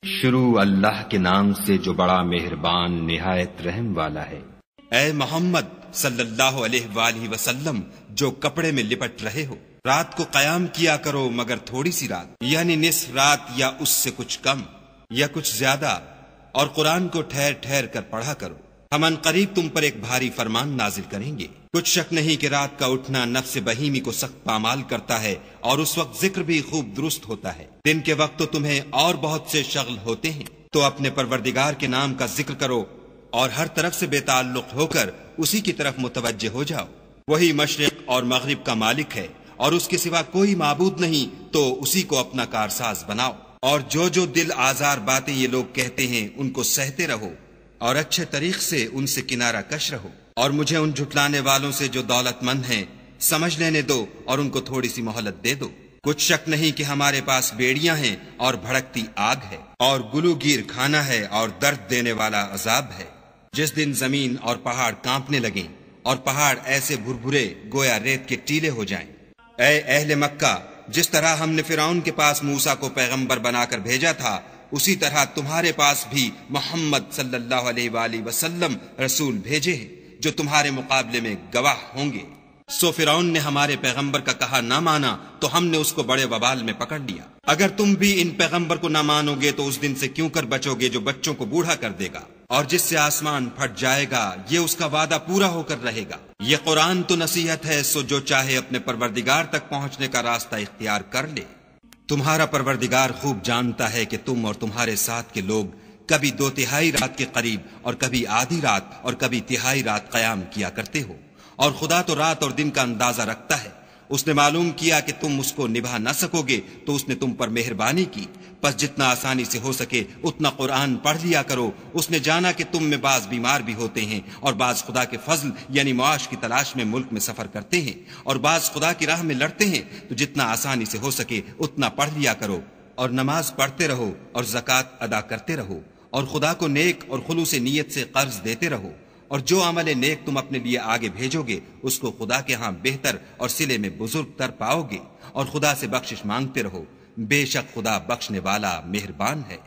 شروع اللہ کے نام سے جو بڑا مہربان نہایت رحم والا ہے۔ اے محمد صلی اللہ علیہ وآلہ وسلم، جو کپڑے میں لپٹ رہے ہو، رات کو قیام کیا کرو مگر تھوڑی سی رات، یعنی نصف رات یا اس سے کچھ کم یا کچھ زیادہ، اور قرآن کو ٹھہر ٹھہر کر پڑھا کرو۔ ہم ان قریب تم پر ایک بھاری فرمان نازل کریں گے۔ کچھ شک نہیں کہ رات کا اٹھنا نفس بہیمی کو سخت پامال کرتا ہے، اور اس وقت ذکر بھی خوب درست ہوتا ہے۔ دن کے وقت تو تمہیں اور بہت سے شغل ہوتے ہیں، تو اپنے پروردگار کے نام کا ذکر کرو اور ہر طرف سے بے تعلق ہو کر اسی کی طرف متوجہ ہو جاؤ۔ وہی مشرق اور مغرب کا مالک ہے، اور اس کے سوا کوئی معبود نہیں، تو اسی کو اپنا کارساز بناؤ۔ اور جو دل آزار باتیں یہ لوگ کہتے ہیں ان کو سہتے رہو، اور اچھے طریق سے ان سے کنارہ کش رہو، اور مجھے ان جھٹلانے والوں سے جو دولت مند ہیں سمجھ لینے دو، اور ان کو تھوڑی سی مہلت دے دو۔ کچھ شک نہیں کہ ہمارے پاس بیڑیاں ہیں اور بھڑکتی آگ ہے، اور گلوگیر کھانا ہے اور درد دینے والا عذاب ہے۔ جس دن زمین اور پہاڑ کانپنے لگیں اور پہاڑ ایسے بھربھرے گویا ریت کے ٹیلے ہو جائیں۔ اے اہل مکہ، جس طرح ہم نے فرعون کے پاس موسیٰ کو پیغمبر بنا کر بھیجا تھا، اسی طرح تمہارے پاس بھی محمد صلی اللہ علیہ وآلہ وسلم رسول بھیجے ہیں، جو تمہارے مقابلے میں گواہ ہوں گے۔ سو فرعون نے ہمارے پیغمبر کا کہا نہ مانا، تو ہم نے اس کو بڑے وبال میں پکڑ لیا۔ اگر تم بھی ان پیغمبر کو نہ مانو گے تو اس دن سے کیوں کر بچو گے جو بچوں کو بوڑھا کر دے گا، اور جس سے آسمان پھٹ جائے گا یہ اس کا وعدہ پورا ہو کر رہے گا۔ یہ قرآن تو نصیحت ہے، سو جو چاہے اپنے پروردگار تک پہنچنے کا راستہ اختیار کر لے۔ تمہارا پروردگار خوب جانتا ہے کہ تم اور تمہارے ساتھ کے لوگ کبھی 2/3 رات کے قریب اور کبھی آدھی رات اور کبھی تہائی رات قیام کیا کرتے ہو، اور خدا تو رات اور دن کا اندازہ رکھتا ہے۔ اس نے معلوم کیا کہ تم اس کو نبھا نہ سکو گے تو اس نے تم پر مہربانی کی، پس جتنا آسانی سے ہو سکے اتنا قرآن پڑھ لیا کرو۔ اس نے جانا کہ تم میں بعض بیمار بھی ہوتے ہیں، اور بعض خدا کے فضل یعنی معاش کی تلاش میں ملک میں سفر کرتے ہیں، اور بعض خدا کی راہ میں لڑتے ہیں، تو جتنا آسانی سے ہو سکے اتنا پڑھ لیا کرو، اور نماز پڑھتے رہو اور زکوٰۃ ادا کرتے رہو، اور خدا کو نیک اور خلوص نیت سے قرض دیتے رہو، اور جو عمل نیک تم اپنے لیے آگے بھیجو گے اس کو خدا کے ہاں بہتر اور صلے میں بزرگ تر پاؤ گے، اور خدا سے بخشش مانگتے رہو، بے شک خدا بخشنے والا مہربان ہے۔